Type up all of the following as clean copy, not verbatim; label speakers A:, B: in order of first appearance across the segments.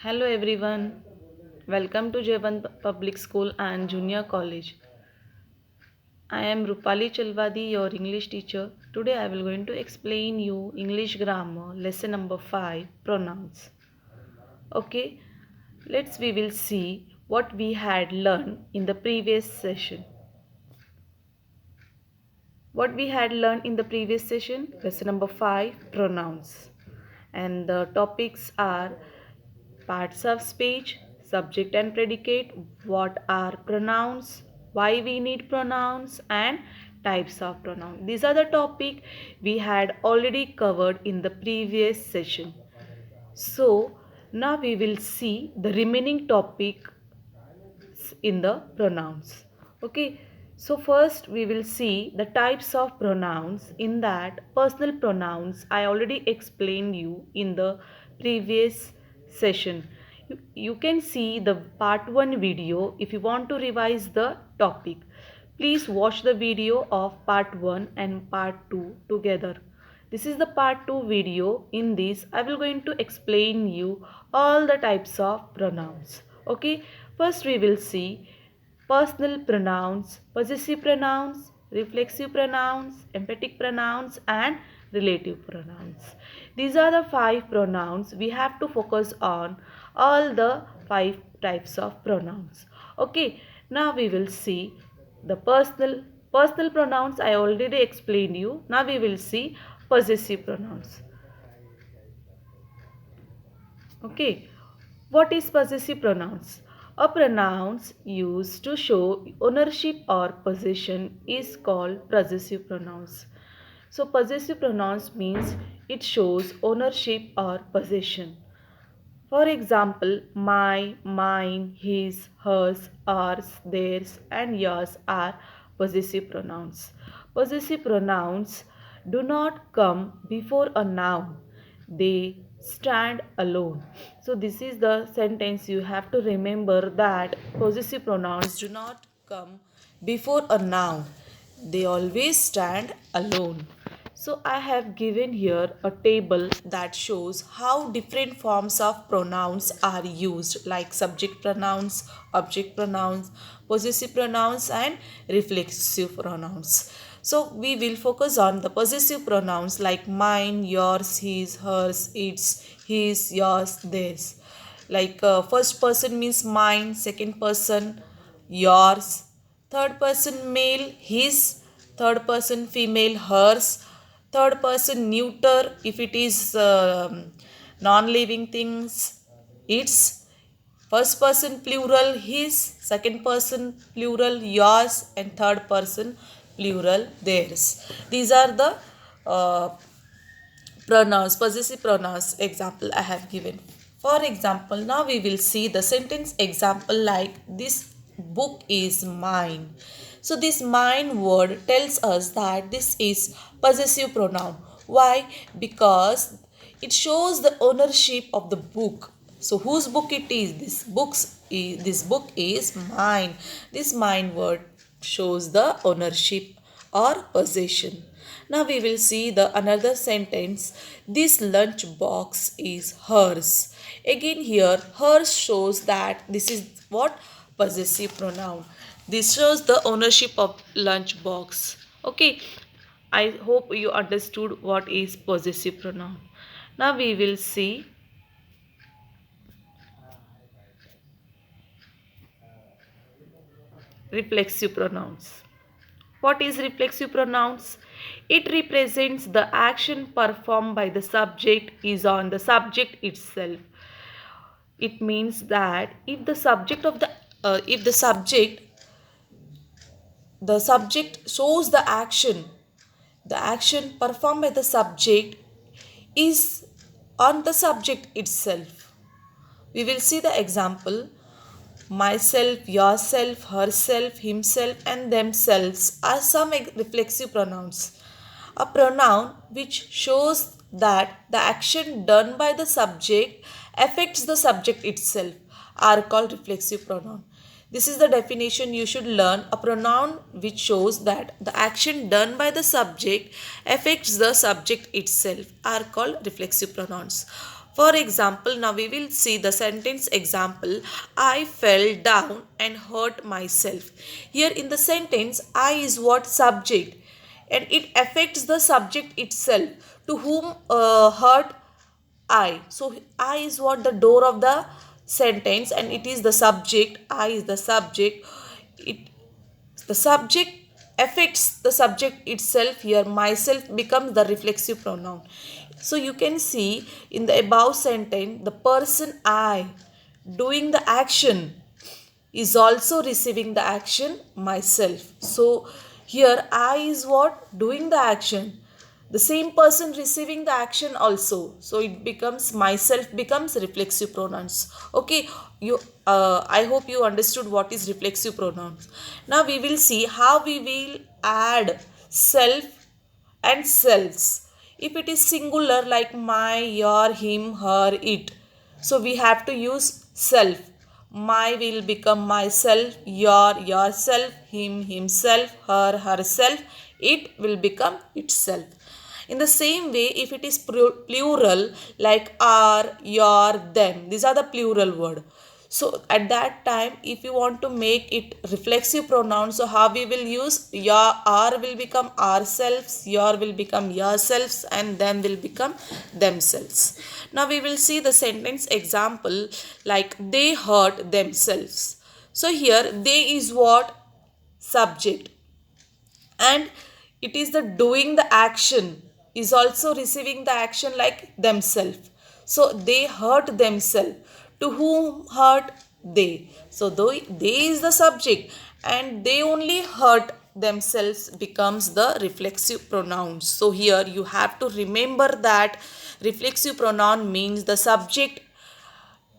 A: Hello everyone. Welcome to Jevan Public School and Junior College. I am Rupali Chalwadi, your English teacher. Today I will going to explain you English grammar lesson number 5 pronouns. Okay, we will see what we had learned in the previous session. What we had learned in the previous session, lesson number 5 pronouns. And the topics are parts of speech, subject and predicate, what are pronouns, why we need pronouns, and types of pronouns. These are the topic we had already covered in the previous session. So now we will see the remaining topic in the pronouns. Okay, so first we will see the types of pronouns. In that, personal pronouns I already explained you in the previous session. You can see the part 1 video if you want to revise the topic. Please watch the video of part 1 and part 2 together. This is the part 2 video. In this I will going to explain you all the types of pronouns. Okay, first we will see personal pronouns, possessive pronouns, reflexive pronouns, emphatic pronouns, and relative pronouns. These are the 5 pronouns we have to focus on, all the 5 types of pronouns. Okay, now we will see the personal pronouns I already explained you. Now we will see possessive pronouns. Okay, what is possessive pronouns? A pronouns used to show ownership or possession is called possessive pronouns. So possessive pronouns means it shows ownership or possession. For example, my, mine, his, hers, ours, theirs, and yours are possessive pronouns. Possessive pronouns do not come before a noun, they stand alone. So, this is the sentence you have to remember, that possessive pronouns do not come before a noun, they always stand alone. So I have given here a table that shows how different forms of pronouns are used, like subject pronouns, object pronouns, possessive pronouns, and reflexive pronouns. So we will focus on the possessive pronouns like mine, yours, his, hers, its, his, yours, theirs. Like first person means mine, second person yours, third person male his, third person female hers, third person neuter if it is non-living things its, first person plural his, second person plural yours, and third person plural theirs. These are the uh, pronouns, possessive pronouns example I have given. For example, now we will see the sentence example like this book is mine. So this mine word tells us that this is possessive pronoun. Why? Because it shows the ownership of the book. So whose book it is? This book is mine. This mine word shows the ownership or possession. Now we will see the another sentence. This lunch box is hers. Again here hers shows that this is what? Possessive pronoun. This shows the ownership of lunch box. Okay. I hope you understood what is possessive pronoun. Now we will see reflexive pronouns. What is reflexive pronouns? It represents the action performed by the subject is on the subject itself. It means that if the subject of the subject shows the action performed by the subject is on the subject itself. We will see the example. Myself, yourself, herself, himself, and themselves are some reflexive pronouns. A pronoun which shows that the action done by the subject affects the subject itself are called reflexive pronoun. This is the definition you should learn. A pronoun which shows that the action done by the subject affects the subject itself are called reflexive pronouns. For example, now we will see the sentence example. I fell down and hurt myself. Here in the sentence, I is what? Subject. And it affects the subject itself. To whom hurt? I. So I is what? The door of the sentence, and it is the subject. I is the subject. It the subject affects the subject itself. Here myself becomes the reflexive pronoun. So you can see in the above sentence, the person I doing the action is also receiving the action myself. So here I is what? Doing the action. The same person receiving the action also. So it becomes myself becomes reflexive pronouns. Okay, you I hope you understood what is reflexive pronouns. Now we will see how we will add self and selves. If it is singular like my, your, him, her, it, so we have to use self. My will become myself, your, yourself, him, himself, her, herself, it will become itself. In the same way, if it is plural like our, your, them, these are the plural word. So at that time, if you want to make it reflexive pronoun, so how we will use? Your, our will become ourselves, your will become yourselves, and them will become themselves. Now we will see the sentence example like they hurt themselves. So here they is what? Subject, and it is the doing the action is also receiving the action like themselves. So they hurt themselves. To whom hurt? They. So though they is the subject, and they only hurt themselves becomes the reflexive pronouns. So here you have to remember that reflexive pronoun means the subject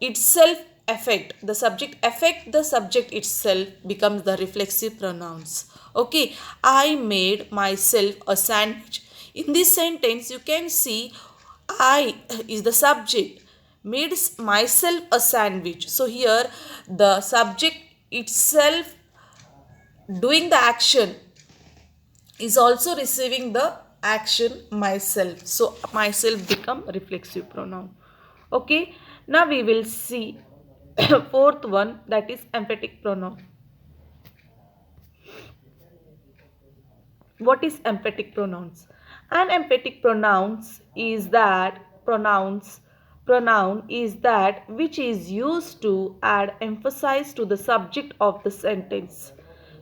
A: itself affect the subject itself becomes the reflexive pronouns. Okay, I made myself a sandwich. In this sentence you can see I is the subject, made myself a sandwich. So here the subject itself doing the action is also receiving the action myself. So myself become reflexive pronoun. Okay, now we will see fourth one, that is emphatic pronoun. What is emphatic pronouns? An emphatic pronoun is that which is used to add emphasis to the subject of the sentence.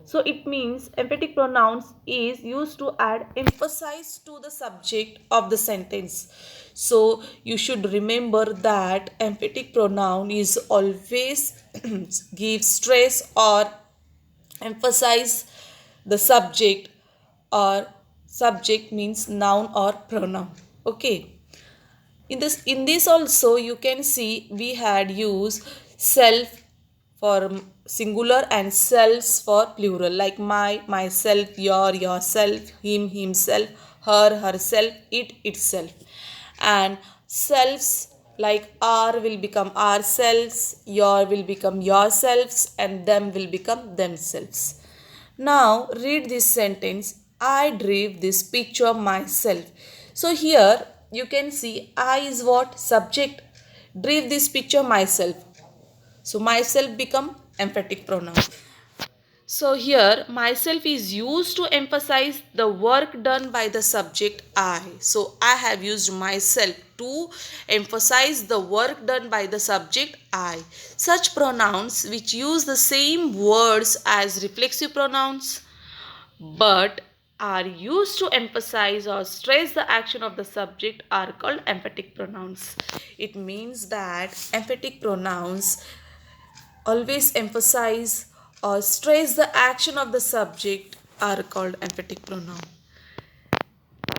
A: So it means emphatic pronouns is used to add emphasis to the subject of the sentence. So you should remember that emphatic pronoun is always give stress or emphasize the subject, or subject means noun or pronoun. Okay, in this also you can see we had used self for singular and selves for plural like my, myself, your, yourself, him, himself, her, herself, it, itself. And selves like our will become ourselves, your will become yourselves, and them will become themselves. Now read this sentence. I drew this picture myself. So here you can see I is what? Subject. Drew this picture myself. So myself become emphatic pronoun. So here myself is used to emphasize the work done by the subject I. So I have used myself to emphasize the work done by the subject I. Such pronouns which use the same words as reflexive pronouns but are used to emphasize or stress the action of the subject are called emphatic pronouns. It means that emphatic pronouns always emphasize or stress the action of the subject are called emphatic pronoun.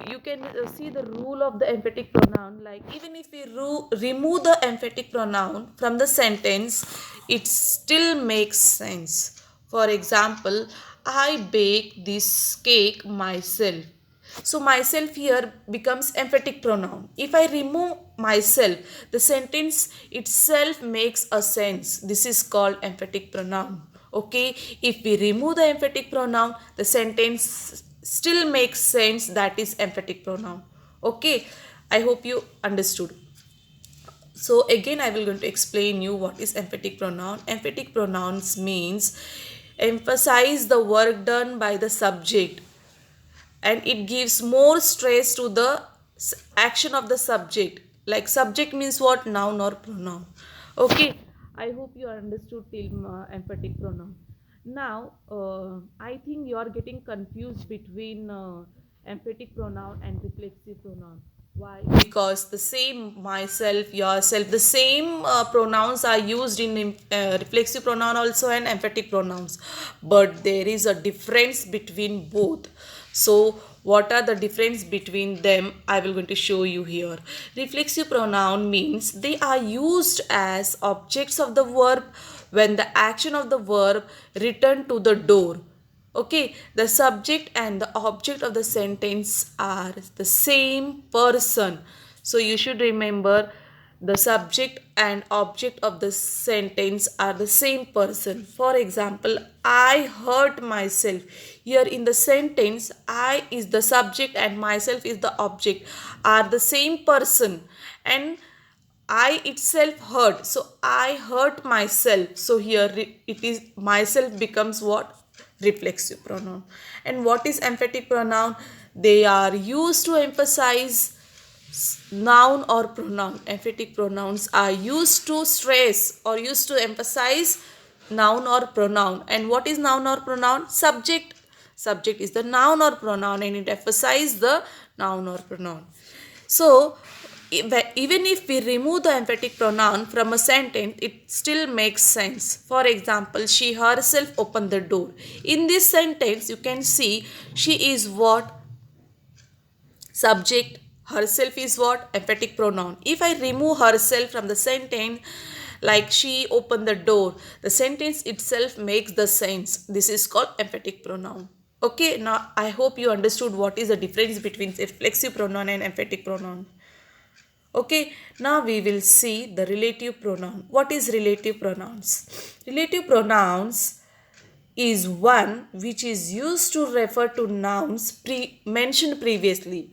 A: You can see the rule of the emphatic pronoun, like even if we remove the emphatic pronoun from the sentence, it still makes sense. For example, I bake this cake myself. So myself here becomes emphatic pronoun. If I remove myself, the sentence itself makes a sense. This is called emphatic pronoun. Okay, if we remove the emphatic pronoun, the sentence still makes sense. That is emphatic pronoun. Okay, I hope you understood. So again I will going to explain you what is emphatic pronoun. Emphatic pronouns means emphasize the work done by the subject, and it gives more stress to the action of the subject. Like subject means what? Noun or pronoun. Okay, I hope you understood till emphatic pronoun. Now I think you are getting confused between emphatic pronoun and reflexive pronoun. Why? Because the same myself, yourself, the same pronouns are used in reflexive pronoun also and emphatic pronouns, but there is a difference between both. So what are the difference between them? I will going to show you here. Reflexive pronoun means they are used as objects of the verb when the action of the verb return to the door. Okay, the subject and the object of the sentence are the same person. So you should remember the subject and object of the sentence are the same person. For example, I hurt myself. Here in the sentence, I is the subject and myself is the object, are the same person, and I itself hurt. So I hurt myself. So here it is myself becomes what? Reflexive pronoun. And what is emphatic pronoun? They are used to emphasize noun or pronoun. Emphatic pronouns are used to stress or used to emphasize noun or pronoun. And what is noun or pronoun? Subject. Subject is the noun or pronoun and it emphasizes the noun or pronoun. So even if we remove the emphatic pronoun from a sentence, it still makes sense. For example, she herself opened the door. In this sentence, you can see she is what? Subject. Herself is what? Emphatic pronoun. If I remove herself from the sentence, like she opened the door, the sentence itself makes the sense. This is called emphatic pronoun. Okay, now I hope you understood what is the difference between reflexive pronoun and emphatic pronoun. Okay, now we will see the relative pronoun. What is relative pronouns? Relative pronouns is one which is used to refer to nouns mentioned previously.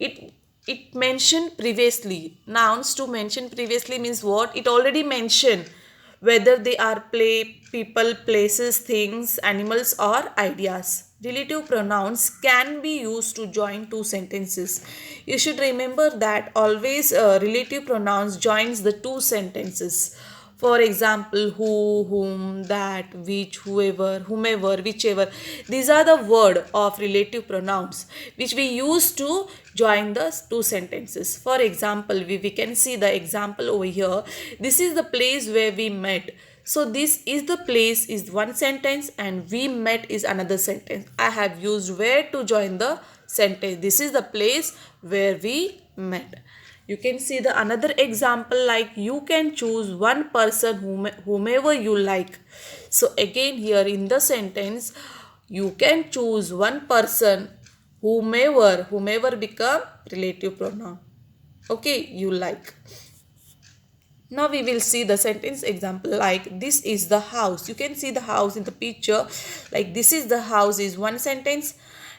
A: It mentioned previously. Nouns to mention previously means what? It already mentioned whether they are people, places, things, animals or ideas. Relative pronouns can be used to join two sentences. You should remember that always relative pronouns joins the two sentences. For example, who, whom, that, which, whoever, whomever, whichever. These are the word of relative pronouns which we use to join the two sentences. For example, we can see the example over here. This is the place where we met. So this is the place is one sentence and we met is another sentence. I have used where to join the sentence. This is the place where we met. You can see the another example like you can choose one person whomever you like. So again here in the sentence you can choose one person whomever become relative pronoun. Okay, you like. Now we will see the sentence example like this is the house. You can see the house in the picture. Like this is the house is one sentence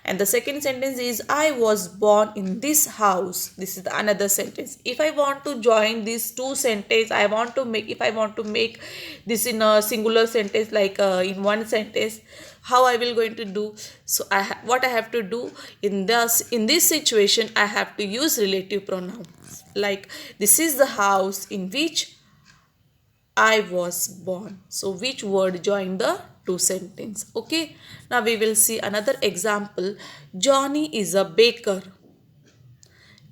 A: and the second sentence is I was born in this house. This is the another sentence. If I want to join these two sentences, if I want to make this in a singular sentence like in one sentence, how I will going to do? So what I have to do in this situation, I have to use relative pronouns. Like this is the house in which I was born. So which word join the two sentence? Okay. Now we will see another example. Johnny is a baker.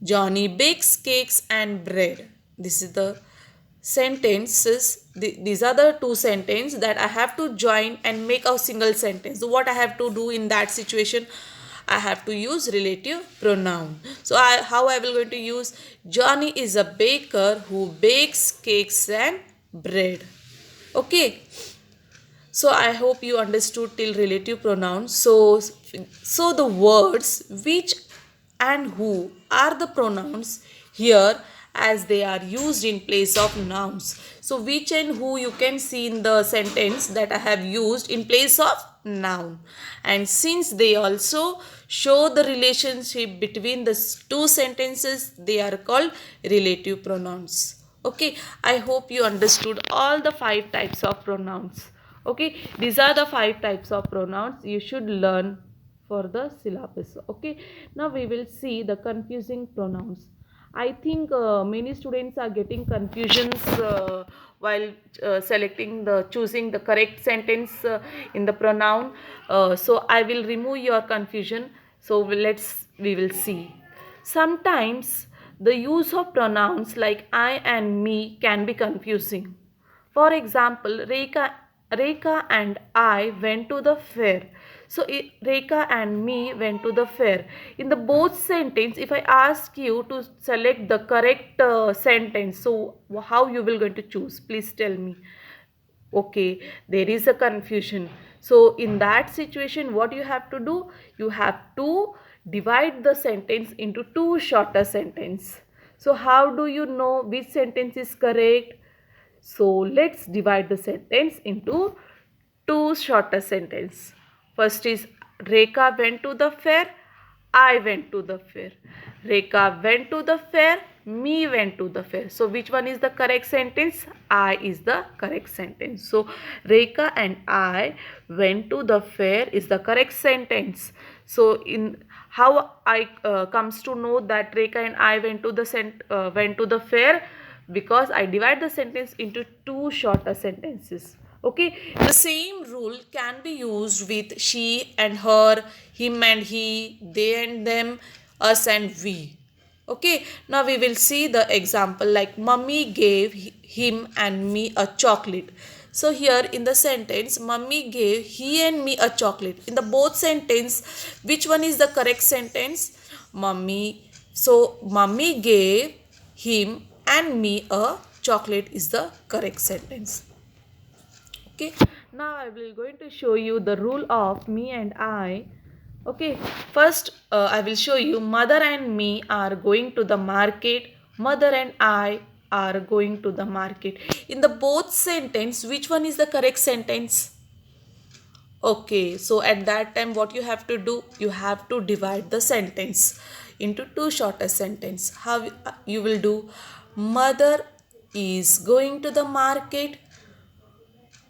A: Johnny bakes cakes and bread. This is the sentences. These are the two sentences that I have to join and make a single sentence. So what I have to do in that situation? I have to use relative pronoun. So how I will going to use? Johnny is a baker who bakes cakes and bread. Okay. So I hope you understood till relative pronouns. So the words which and who are the pronouns here as they are used in place of nouns. So which and who you can see in the sentence that I have used in place of noun. And since they also show the relationship between the two sentences, they are called relative pronouns. Okay, I hope you understood all the 5 types of pronouns. Okay, these are the 5 types of pronouns you should learn for the syllabus. Okay, now we will see the confusing pronouns. I think many students are getting confusions while selecting the choosing the correct sentence in the pronoun. So I will remove your confusion. So we will see. Sometimes the use of pronouns like I and me can be confusing. For example, Rekha and I went to the fair. So Rekha and me went to the fair. In the both sentence, if I ask you to select the correct sentence, so how you will going to choose? Please tell me. Okay, there is a confusion. So in that situation, what you have to do? You have to divide the sentence into two shorter sentences. So how do you know which sentence is correct? So let's divide the sentence into two shorter sentences. First is Rekha went to the fair. I went to the fair. Rekha went to the fair. Me went to the fair. So which one is the correct sentence? I is the correct sentence. So Rekha and I went to the fair is the correct sentence. So in how I comes to know that Rekha and I went to the fair, because I divide the sentence into two shorter sentences. Okay, the same rule can be used with she and her, him and he, they and them, us and we. Okay, now we will see the example like mummy gave him and me a chocolate. So here in the sentence, mummy gave he and me a chocolate. In the both sentence, which one is the correct sentence? Mummy. So mummy gave him and me a chocolate is the correct sentence. Okay, now I will going to show you the rule of me and I. Okay, first I will show you mother and me are going to the market. Mother and I are going to the market. In the both sentence, which one is the correct sentence? Okay, so at that time what you have to do? You have to divide the sentence into two shorter sentence. How you will do? Mother is going to the market.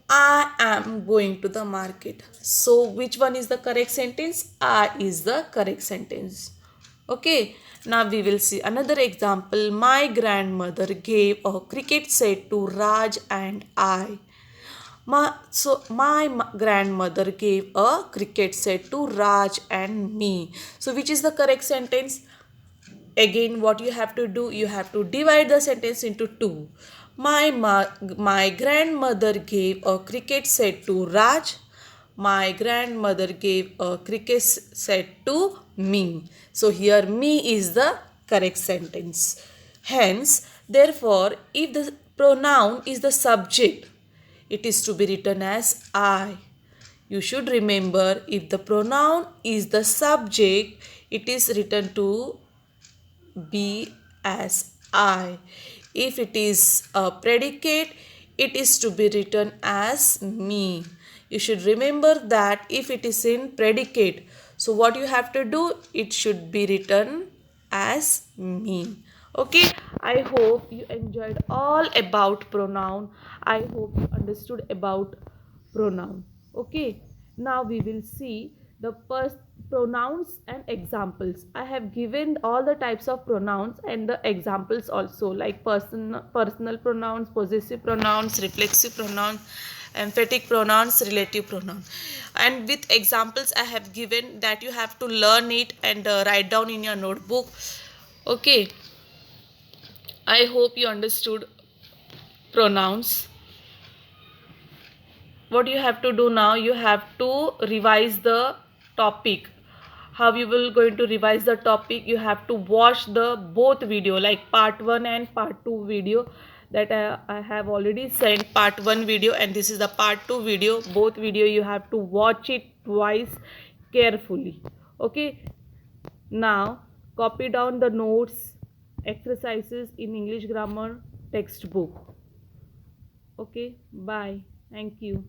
A: I am going to the market. So which one is the correct sentence? I is the correct sentence. Okay. Now we will see another example. My grandmother gave a cricket set to Raj and I. My grandmother gave a cricket set to Raj and me. So which is the correct sentence? Again, what you have to do? You have to divide the sentence into two. My grandmother gave a cricket set to Raj. My grandmother gave a cricket set to me. So here me is the correct sentence. Hence, therefore, if the pronoun is the subject, it is to be written as I. You should remember, if the pronoun is the subject, it is written to be as I. If it is a predicate, it is to be written as me. You should remember that if it is in predicate, so what you have to do? It should be written as me. Okay, I hope you enjoyed all about pronoun. I hope you understood about pronoun. Okay, now we will see the first pronouns and examples. I have given all the types of pronouns and the examples also, like personal pronouns, possessive pronouns, reflexive pronouns, emphatic pronouns, relative pronouns, and with examples I have given that you have to learn it and write down in your notebook. Okay, I hope you understood pronouns. What you have to do now? You have to revise the topic. How you will going to revise the topic? You have to watch the both video, like part 1 and part 2 video, that I have already sent part 1 video, and this is the part 2 video. Both video you have to watch it twice carefully. Okay, now copy down the notes, exercises in English grammar textbook. Okay, bye, thank you.